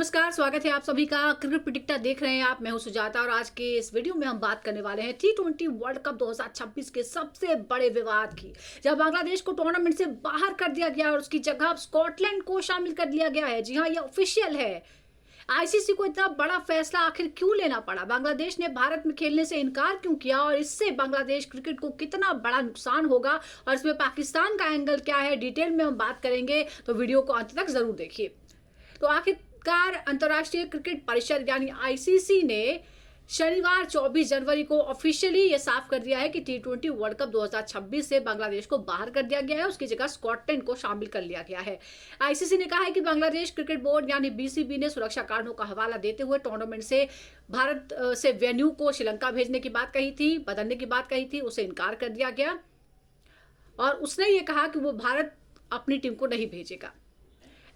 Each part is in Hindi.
नमस्कार, स्वागत है आप सभी का। क्रिकेट प्रेडिक्टर देख रहे हैं आप। मैं हूं सुजाता और आज के इस वीडियो में हम बात करने वाले हैं T20 वर्ल्ड कप 2026 के सबसे बड़े विवाद की, जब बांग्लादेश को टूर्नामेंट से बाहर कर दिया गया और उसकी जगह स्कॉटलैंड को शामिल कर लिया गया है। जी हां, यह ऑफिशियल है। आईसीसी को इतना बड़ा फैसला आखिर क्यों लेना पड़ा? बांग्लादेश ने भारत में खेलने से इनकार क्यों किया और इससे बांग्लादेश क्रिकेट को कितना बड़ा नुकसान होगा और इसमें पाकिस्तान का एंगल क्या है, डिटेल में हम बात करेंगे, तो वीडियो को अंत तक जरूर देखिए। तो आखिरकार अंतर्राष्ट्रीय क्रिकेट परिषद यानी आईसीसी ने शनिवार 24 जनवरी को ऑफिशियली ये साफ कर दिया है कि T20 वर्ल्ड कप 2026 से बांग्लादेश को बाहर कर दिया गया है, उसकी जगह स्कॉटलैंड को शामिल कर लिया गया है। आईसीसी ने कहा है कि बांग्लादेश क्रिकेट बोर्ड यानी बीसीबी ने सुरक्षा कारणों का हवाला देते हुए टूर्नामेंट से भारत से वेन्यू को श्रीलंका भेजने की बात कही थी, बदलने की बात कही थी, उसे इनकार कर दिया गया और उसने ये कहा कि वो भारत अपनी टीम को नहीं भेजेगा।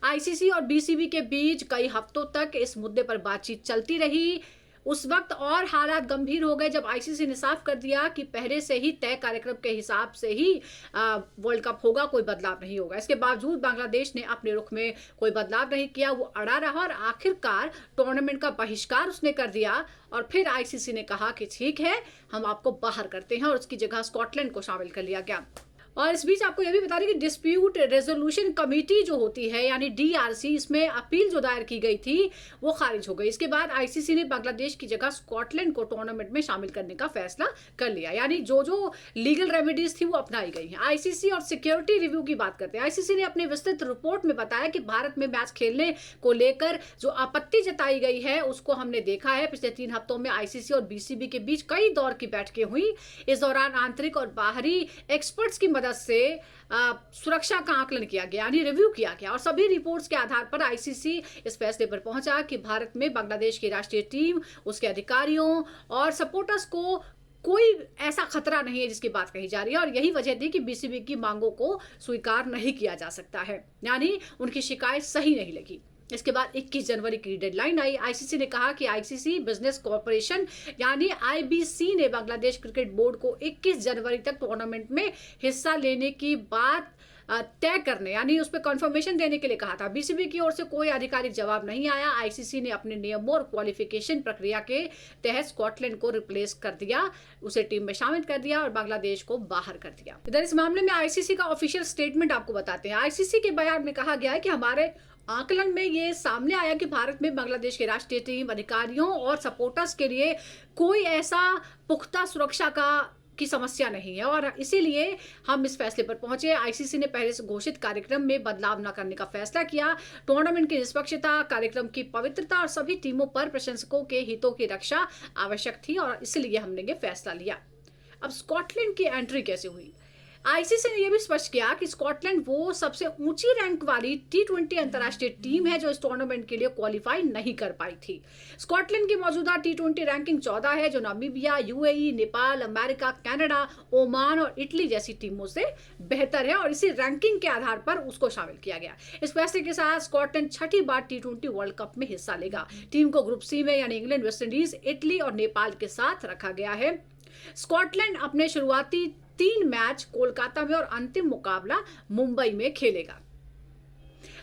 आईसीसी और बीसीबी के बीच कई हफ्तों तक इस मुद्दे पर बातचीत चलती रही। उस वक्त और हालात गंभीर हो गए जब आईसीसी ने साफ कर दिया कि पहले से ही तय कार्यक्रम के हिसाब से ही वर्ल्ड कप होगा, कोई बदलाव नहीं होगा। इसके बावजूद बांग्लादेश ने अपने रुख में कोई बदलाव नहीं किया, वो अड़ा रहा और आखिरकार टूर्नामेंट का बहिष्कार उसने कर दिया। और फिर आईसीसी ने कहा कि ठीक है, हम आपको बाहर करते हैं और उसकी जगह स्कॉटलैंड को शामिल कर लिया गया। और इस बीच आपको यह भी बता दें कि डिस्प्यूट रेजोल्यूशन कमेटी जो होती है यानी डीआरसी, इसमें अपील जो दायर की गई थी वो खारिज हो गई। इसके बाद आईसीसी ने बांग्लादेश की जगह स्कॉटलैंड को टूर्नामेंट में शामिल करने का फैसला कर लिया, यानी जो जो लीगल रेमेडीज थी वो अपनाई गई हैं। आईसीसी और सिक्योरिटी रिव्यू की बात करते हैं। आईसीसी ने अपनी विस्तृत रिपोर्ट में बताया कि भारत में मैच खेलने को लेकर जो आपत्ति जताई गई है उसको हमने देखा है। पिछले 3 हफ्तों में आईसीसी और बीसीबी के बीच कई दौर की बैठकें हुई। इस दौरान आंतरिक और बाहरी एक्सपर्ट्स की मदद से सुरक्षा का आकलन किया गया, यानी रिव्यू किया गया और सभी रिपोर्ट्स के आधार पर आईसीसी इस फैसले पर पहुंचा कि भारत में बांग्लादेश की राष्ट्रीय टीम, उसके अधिकारियों और सपोर्टर्स को कोई ऐसा खतरा नहीं है जिसकी बात कही जा रही है। और यही वजह थी कि बीसीबी की मांगों को स्वीकार नहीं किया जा सकता है, यानी उनकी शिकायत सही नहीं लगी। इसके बाद 21 जनवरी की डेडलाइन आई। आईसीसी ने कहा कि आईसीसी बिजनेस कॉर्पोरेशन यानी आईबीसी ने बांग्लादेश क्रिकेट बोर्ड को 21 जनवरी तक टूर्नामेंट में हिस्सा लेने की बात तय करने यानी उस पर कंफर्मेशन देने के लिए कहा था। बीसीबी की ओर से कोई आधिकारिक जवाब नहीं आया। आईसीसी ने अपने नियमों और क्वालिफिकेशन प्रक्रिया के तहत स्कॉटलैंड को रिप्लेस कर दिया, उसे टीम में शामिल कर दिया और बांग्लादेश को बाहर कर दिया। इधर इस मामले में आईसीसी का ऑफिशियल स्टेटमेंट आपको बताते हैं। आईसीसी के बयान में कहा गया है कि हमारे आकलन में ये सामने आया कि भारत में बांग्लादेश की राष्ट्रीय टीम, अधिकारियों और सपोर्टर्स के लिए कोई ऐसा पुख्ता सुरक्षा की समस्या नहीं है और इसीलिए हम इस फैसले पर पहुंचे। आईसीसी ने पहले से घोषित कार्यक्रम में बदलाव न करने का फैसला किया। टूर्नामेंट की निष्पक्षता, कार्यक्रम की पवित्रता और सभी टीमों पर प्रशंसकों के हितों की रक्षा आवश्यक थी और इसलिए हमने ये फैसला लिया। अब स्कॉटलैंड की एंट्री कैसे हुई? आईसीसी ने यह भी स्पष्ट किया कि स्कॉटलैंड वो सबसे ऊंची रैंक वाली T20 अंतर्राष्ट्रीय टीम है जो इस टूर्नामेंट के लिए क्वालिफाई नहीं कर पाई थी। स्कॉटलैंड की मौजूदा T20 रैंकिंग 14 है, जो Namibia, UAE, Nepal, America, Canada, Oman और इटली जैसी टीमों से बेहतर है और इसी रैंकिंग के आधार पर उसको शामिल किया गया। इस फैसले के साथ स्कॉटलैंड छठी बार T20 वर्ल्ड कप में हिस्सा लेगा। टीम को ग्रुप सी में यानी इंग्लैंड, वेस्टइंडीज, इटली और नेपाल के साथ रखा गया है। स्कॉटलैंड अपने शुरुआती 3 मैच कोलकाता में और अंतिम मुकाबला मुंबई में खेलेगा।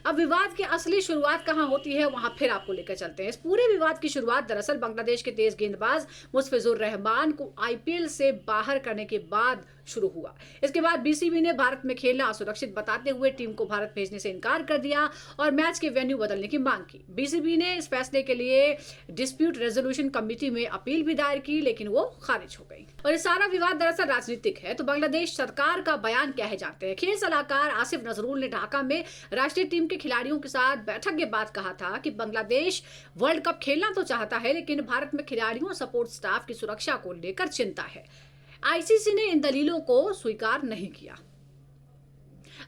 अब विवाद की असली शुरुआत कहां होती है वहां फिर आपको लेकर चलते हैं। इस पूरे विवाद की शुरुआत दरअसल बांग्लादेश के तेज गेंदबाज मुस्तफिजुर रहमान को आईपीएल से बाहर करने के बाद शुरू हुआ। इसके बाद बीसीबी ने भारत में खेलना असुरक्षित बताते हुए टीम को भारत भेजने से इनकार कर दिया और मैच के वेन्यू बदलने की मांग की। बीसीबी ने इस फैसले के लिए डिस्प्यूट रेजोल्यूशन कमेटी में अपील भी दायर की, लेकिन वो खारिज हो गई। और ये सारा विवाद दरअसल राजनीतिक है। तो बांग्लादेश सरकार का बयान क्या है जानते हैं। खेल सलाहकार आसिफ नजरुल ने ढाका में राष्ट्रीय टीम के खिलाड़ियों के साथ बैठक के बाद कहा था कि बांग्लादेश वर्ल्ड कप खेलना तो चाहता है, लेकिन भारत में खिलाड़ियों और सपोर्ट स्टाफ की सुरक्षा को लेकर चिंता है। आईसीसी ने इन दलीलों को स्वीकार नहीं किया।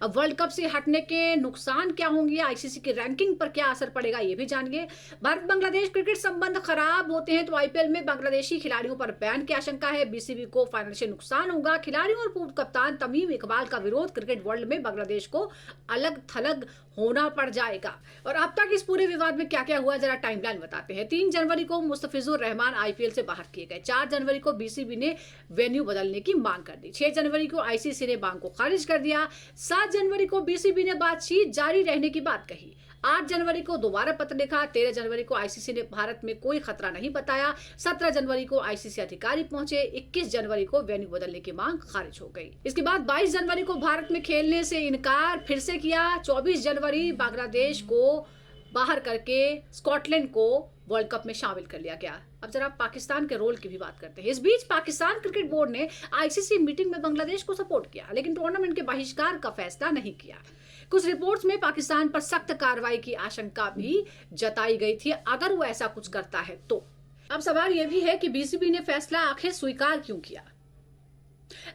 अब वर्ल्ड कप से हटने के नुकसान क्या होंगे, आईसीसी की रैंकिंग पर क्या असर पड़ेगा, ये भी जानिए। भारत बांग्लादेश क्रिकेट संबंध खराब होते हैं तो आईपीएल में बांग्लादेशी खिलाड़ियों पर बैन की आशंका है। बीसीबी को फाइनेंशियल नुकसान होगा। खिलाड़ियों और पूर्व कप्तान तमीम इकबाल का विरोध, क्रिकेट वर्ल्ड में बांग्लादेश को अलग थलग होना पड़ जाएगा। और अब तक इस पूरे विवाद में क्या क्या हुआ जरा टाइमलाइन बताते हैं। 3 जनवरी को मुस्तफिजुर रहमान आईपीएल से बाहर किए गए। 4 जनवरी को बीसीबी ने वेन्यू बदलने की मांग कर दी। 6 जनवरी को आईसीसी ने मांग को खारिज कर दिया। 7 जनवरी को बीसीबी ने बातचीत जारी रहने की बात कही। 8 जनवरी को दोबारा पत्र लिखा। 13 जनवरी को आईसीसी ने भारत में कोई खतरा नहीं बताया। 17 जनवरी को आईसीसी अधिकारी पहुंचे। 21 जनवरी को वेन्यू बदलने की मांग खारिज हो गई। इसके बाद 22 जनवरी को भारत में खेलने से इनकार फिर से किया। 24 जनवरी बांग्लादेश को बाहर करके स्कॉटलैंड को वर्ल्ड कप में शामिल कर लिया गया। अब जरा पाकिस्तान के रोल की भी बात करते हैं। इस बीच पाकिस्तान क्रिकेट बोर्ड ने आईसीसी मीटिंग में बांग्लादेश को सपोर्ट किया, लेकिन टूर्नामेंट के बहिष्कार का फैसला नहीं किया। कुछ रिपोर्ट्स में पाकिस्तान पर सख्त कार्रवाई की आशंका भी जताई गई थी अगर वो ऐसा कुछ करता है तो। अब सवाल यह भी है कि बीसीबी ने फैसला आखिर स्वीकार क्यों किया।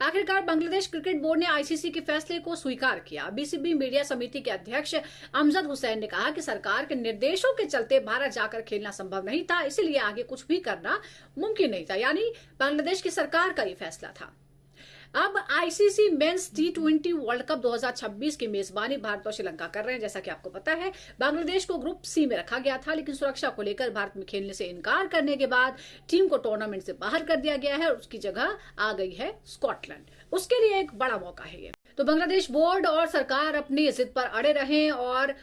आखिरकार बांग्लादेश क्रिकेट बोर्ड ने आईसीसी के फैसले को स्वीकार किया। बीसीबी मीडिया समिति के अध्यक्ष अमजद हुसैन ने कहा कि सरकार के निर्देशों के चलते भारत जाकर खेलना संभव नहीं था, इसलिए आगे कुछ भी करना मुमकिन नहीं था। यानी बांग्लादेश की सरकार का ये फैसला था। अब ICC men's T20 world cup 2026 की मेजबानी भारत और श्रीलंका कर रहे हैं। जैसा कि आपको पता है, बांग्लादेश को ग्रुप सी में रखा गया था, लेकिन सुरक्षा को लेकर भारत में खेलने से इनकार करने के बाद टीम को टूर्नामेंट से बाहर कर दिया गया है और उसकी जगह आ गई है स्कॉटलैंड। उसके लिए एक बड़ा मौका है ये। तो बांग्लादेश बोर्ड और सरकार अपनी जिद पर अड़े रहे और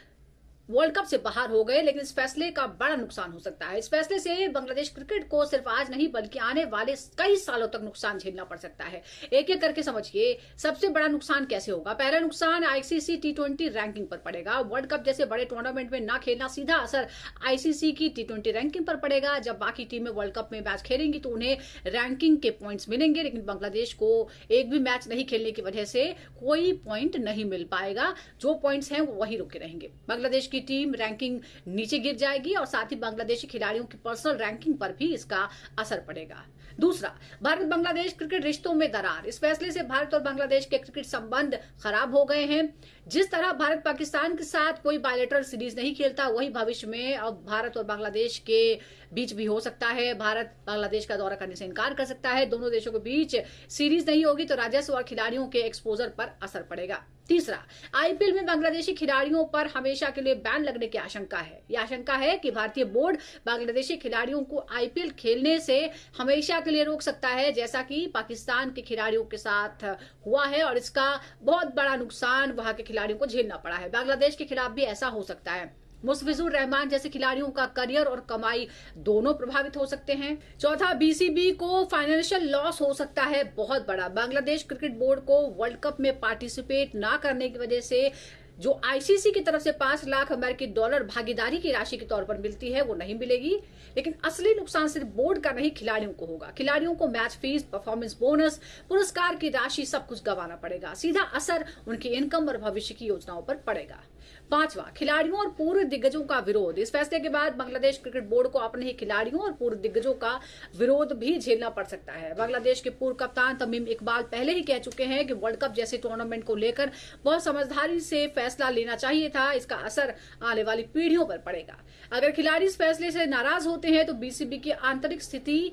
वर्ल्ड कप से बाहर हो गए, लेकिन इस फैसले का बड़ा नुकसान हो सकता है। इस फैसले से बांग्लादेश क्रिकेट को सिर्फ आज नहीं बल्कि आने वाले कई सालों तक नुकसान झेलना पड़ सकता है। एक एक करके समझिए सबसे बड़ा नुकसान कैसे होगा। पहला नुकसान आईसीसी T20 रैंकिंग पर पड़ेगा। वर्ल्ड कप जैसे बड़े टूर्नामेंट में ना खेलना सीधा असर आईसीसी की T20 रैंकिंग पर पड़ेगा। जब बाकी टीमें वर्ल्ड कप में मैच खेलेंगी तो उन्हें रैंकिंग के पॉइंट्स मिलेंगे, लेकिन बांग्लादेश को एक भी मैच नहीं खेलने की वजह से कोई पॉइंट नहीं मिल पाएगा। जो पॉइंट्स हैं वो वही रुके रहेंगे। बांग्लादेश की टीम रैंकिंग नीचे गिर जाएगी और साथ ही बांग्लादेशी खिलाड़ियों की पर्सनल रैंकिंग पर भी इसका असर पड़ेगा। दूसरा, भारत बांग्लादेश क्रिकेट रिश्तों में दरार। इस फैसले से भारत और बांग्लादेश के क्रिकेट संबंध खराब हो गए हैं। जिस तरह भारत पाकिस्तान के साथ कोई बायलैटरल सीरीज नहीं खेलता, वही भविष्य में अब भारत और बांग्लादेश के बीच भी हो सकता है। भारत बांग्लादेश का दौरा करने से इनकार कर सकता है। दोनों देशों के बीच सीरीज नहीं होगी तो राजस्व और खिलाड़ियों के एक्सपोजर पर असर पड़ेगा। तीसरा, आईपीएल में बांग्लादेशी खिलाड़ियों पर हमेशा के लिए बैन लगने की आशंका है। यह आशंका है कि भारतीय बोर्ड बांग्लादेशी खिलाड़ियों को आईपीएल खेलने से हमेशा के लिए रोक सकता है, जैसा कि पाकिस्तान के खिलाड़ियों के साथ हुआ है और इसका बहुत बड़ा नुकसान वहां के खिलाड़ियों को झेलना पड़ा है। बांग्लादेश के खिलाफ भी ऐसा हो सकता है। मुस्तफिजुर रहमान जैसे खिलाड़ियों का करियर और कमाई दोनों प्रभावित हो सकते हैं। चौथा, बीसीबी को फाइनेंशियल लॉस हो सकता है बहुत बड़ा। बांग्लादेश क्रिकेट बोर्ड को वर्ल्ड कप में पार्टिसिपेट ना करने की वजह से जो आईसीसी की तरफ से 5 लाख अमेरिकी डॉलर भागीदारी की राशि के तौर पर मिलती है वो नहीं मिलेगी। लेकिन असली नुकसान सिर्फ बोर्ड का नहीं, खिलाड़ियों को होगा। खिलाड़ियों को मैच फीस, परफॉर्मेंस बोनस, पुरस्कार की राशि सब कुछ गंवाना पड़ेगा। सीधा असर उनकी इनकम और भविष्य की योजनाओं पर पड़ेगा। पांचवा, खिलाड़ियों और पूर्व दिग्गजों का विरोध। इस फैसले के बाद बांग्लादेश क्रिकेट बोर्ड को अपने ही खिलाड़ियों और पूर्व दिग्गजों का विरोध भी झेलना पड़ सकता है। बांग्लादेश के पूर्व कप्तान तमीम इकबाल पहले ही कह चुके हैं कि वर्ल्ड कप जैसे टूर्नामेंट को लेकर बहुत समझदारी से फैसला लेना चाहिए था। इसका असर आने वाली पीढ़ियों पर पड़ेगा। अगर खिलाड़ी इस फैसले से नाराज होते हैं तो बीसीबी की आंतरिक स्थिति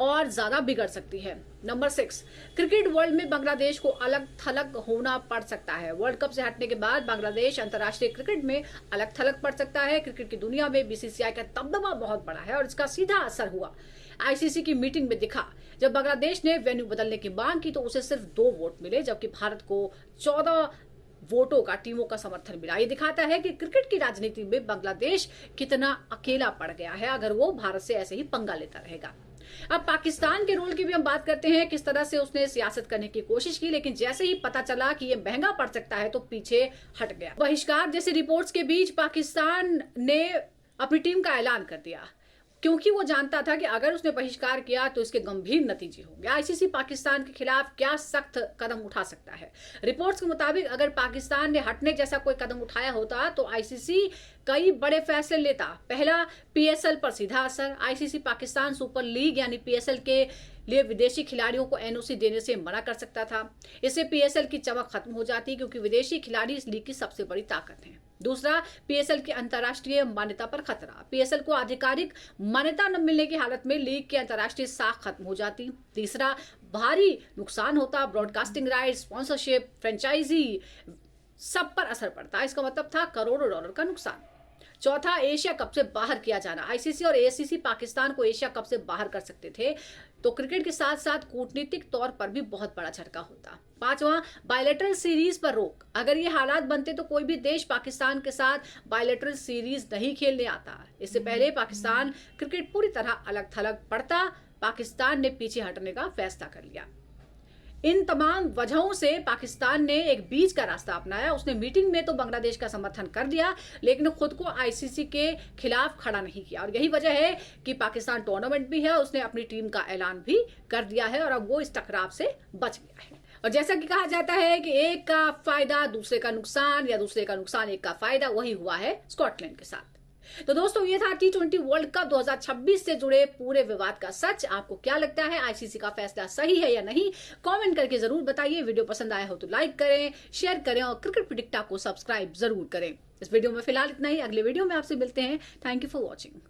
और ज्यादा बिगड़ सकती है। नंबर 6, क्रिकेट वर्ल्ड में बांग्लादेश को अलग थलग होना पड़ सकता है। वर्ल्ड कप से हटने के बाद बांग्लादेश अंतर्राष्ट्रीय क्रिकेट में अलग थलग पड़ सकता है। क्रिकेट की दुनिया में बीसीसीआई का दबदबा बहुत बड़ा है और इसका सीधा असर हुआ आईसीसी की मीटिंग में दिखा। जब बांग्लादेश ने वेन्यू बदलने की मांग की तो उसे सिर्फ 2 वोट मिले, जबकि भारत को 14 वोटों का टीमों का समर्थन मिला। ये दिखाता है कि क्रिकेट की राजनीति में बांग्लादेश कितना अकेला पड़ गया है अगर वो भारत से ऐसे ही पंगा लेता रहेगा। अब पाकिस्तान के रोल की भी हम बात करते हैं, किस तरह से उसने सियासत करने की कोशिश की, लेकिन जैसे ही पता चला कि ये महंगा पड़ सकता है तो पीछे हट गया। बहिष्कार जैसे रिपोर्ट्स के बीच पाकिस्तान ने अपनी टीम का ऐलान कर दिया, क्योंकि वो जानता था कि अगर उसने बहिष्कार किया तो इसके गंभीर नतीजे होंगे। आईसीसी पाकिस्तान के खिलाफ क्या सख्त कदम उठा सकता है। रिपोर्ट्स के मुताबिक अगर पाकिस्तान ने हटने जैसा कोई कदम उठाया होता तो आईसीसी कई बड़े फैसले लेता। पहला, पीएसएल पर सीधा असर। आईसीसी पाकिस्तान सुपर लीग यानी पीएसएल के लिए विदेशी खिलाड़ियों को एनओसी देने से मना कर सकता था। इससे पीएसएल की चमक खत्म हो जाती, क्योंकि विदेशी खिलाड़ी इस लीग की सबसे बड़ी ताकत है। दूसरा, पीएसएल की अंतर्राष्ट्रीय मान्यता पर खतरा। पीएसएल को आधिकारिक मान्यता न मिलने की हालत में लीग की अंतर्राष्ट्रीय साख खत्म हो जाती। तीसरा, भारी नुकसान होता। ब्रॉडकास्टिंग राइट्स, स्पॉन्सरशिप, फ्रेंचाइजी सब पर असर पड़ता। इसका मतलब था करोड़ों डॉलर का नुकसान। चौथा, एशिया कप से बाहर किया जाना। आईसीसी और एआईसीसी पाकिस्तान को एशिया कप से बाहर कर सकते थे तो क्रिकेट के साथ साथ कूटनीतिक तौर पर भी बहुत बड़ा झटका होता। पांचवा, बायलैटरल सीरीज पर रोक। अगर ये हालात बनते तो कोई भी देश पाकिस्तान के साथ बायलैटरल सीरीज नहीं खेलने आता। इससे पहले पाकिस्तान क्रिकेट पूरी तरह अलग थलग पड़ता। पाकिस्तान ने पीछे हटने का फैसला कर लिया। इन तमाम वजहों से पाकिस्तान ने एक बीच का रास्ता अपनाया। उसने मीटिंग में तो बांग्लादेश का समर्थन कर दिया, लेकिन खुद को आईसीसी के खिलाफ खड़ा नहीं किया। और यही वजह है कि पाकिस्तान टूर्नामेंट भी है, उसने अपनी टीम का ऐलान भी कर दिया है और अब वो इस टकराव से बच गया है। और जैसा कि कहा जाता है कि एक का फायदा दूसरे का नुकसान या दूसरे का नुकसान एक का फायदा, वही हुआ है स्कॉटलैंड के साथ। तो दोस्तों, ये था T20 वर्ल्ड कप 2026 से जुड़े पूरे विवाद का सच। आपको क्या लगता है, आईसीसी का फैसला सही है या नहीं? कमेंट करके जरूर बताइए। वीडियो पसंद आया हो तो लाइक करें, शेयर करें और क्रिकेट प्रिडिक्टा को सब्सक्राइब जरूर करें। इस वीडियो में फिलहाल इतना ही। अगले वीडियो में आपसे मिलते हैं। Thank you for watching.